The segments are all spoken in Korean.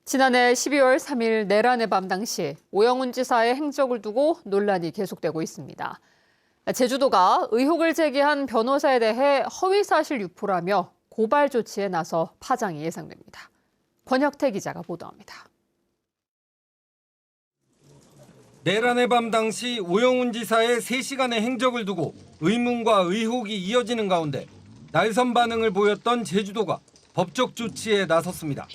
지난해 12월 3일 내란의 밤 당시 오영훈 지사의 행적을 두고 논란이 계속되고 있습니다. 제주도가 의혹을 제기한 변호사에 대해 허위사실 유포라며 고발 조치에 나서 파장이 예상됩니다. 권혁태 기자가 보도합니다. 내란의 밤 당시 오영훈 지사의 3시간의 행적을 두고 의문과 의혹이 이어지는 가운데 날선 반응을 보였던 제주도가 법적 조치에 나섰습니다.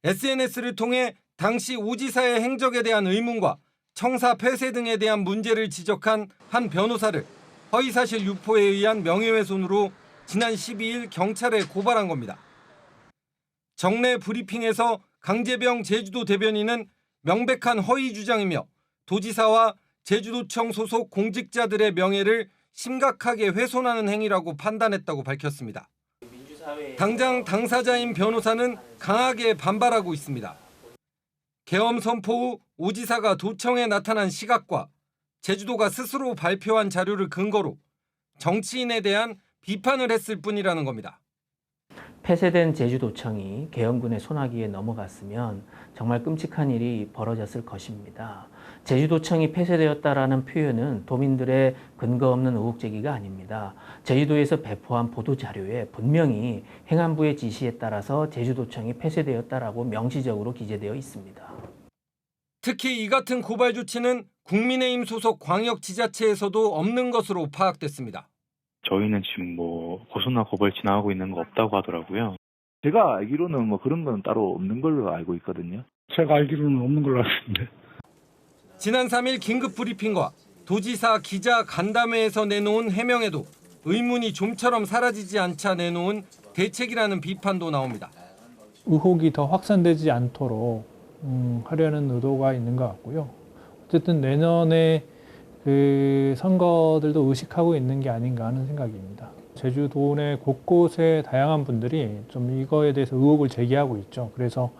SNS를 통해 당시 오 지사의 행적에 대한 의문과 청사 폐쇄 등에 대한 문제를 지적한 한 변호사를 허위사실 유포에 의한 명예훼손으로 지난 12일 경찰에 고발한 겁니다. 정례 브리핑에서 강재병 제주도 대변인은 명백한 허위 주장이며 도지사와 제주도청 소속 공직자들의 명예를 심각하게 훼손하는 행위라고 판단했다고 밝혔습니다. 당장 당사자인 변호사는 강하게 반발하고 있습니다. 계엄 선포 후 오 지사가 도청에 나타난 시각과 제주도가 스스로 발표한 자료를 근거로 정치인에 대한 비판을 했을 뿐이라는 겁니다. 폐쇄된 제주도청이 계엄군의 손아귀에 넘어갔으면 정말 끔찍한 일이 벌어졌을 것입니다. 제주도청이 폐쇄되었다라는 표현은 도민들의 근거 없는 의혹 제기가 아닙니다. 제주도에서 배포한 보도자료에 분명히 행안부의 지시에 따라서 제주도청이 폐쇄되었다라고 명시적으로 기재되어 있습니다. 특히 이 같은 고발 조치는 국민의힘 소속 광역지자체에서도 없는 것으로 파악됐습니다. 저희는 지금 고소나 고발 진행하고 있는 거 없다고 하더라고요. 제가 알기로는 그런 건 따로 없는 걸로 알고 있거든요. 제가 알기로는 없는 걸로 알고 있는데. 지난 3일 긴급 브리핑과 도지사 기자 간담회에서 내놓은 해명에도 의문이 좀처럼 사라지지 않자 내놓은 대책이라는 비판도 나옵니다. 의혹이 더 확산되지 않도록 하려는 의도가 있는 것 같고요. 어쨌든 내년에 그 선거들도 의식하고 있는 게 아닌가 하는 생각입니다. 제주도 내 곳곳에 다양한 분들이 좀 이거에 대해서 의혹을 제기하고 있죠. 그래서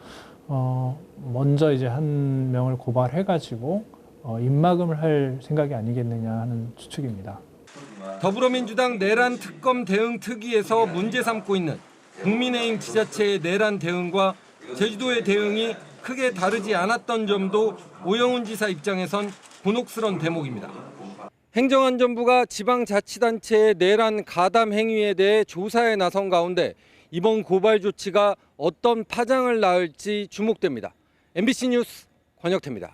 먼저 이제 한 명을 고발해가지고 입막음을 할 생각이 아니겠느냐 하는 추측입니다. 더불어민주당 내란 특검 대응 특위에서 문제 삼고 있는 국민의힘 지자체의 내란 대응과 제주도의 대응이 크게 다르지 않았던 점도 오영훈 지사 입장에선 곤혹스러운 대목입니다. 행정안전부가 지방자치단체의 내란 가담 행위에 대해 조사에 나선 가운데 이번 고발 조치가 어떤 파장을 낳을지 주목됩니다. MBC 뉴스 권혁태입니다.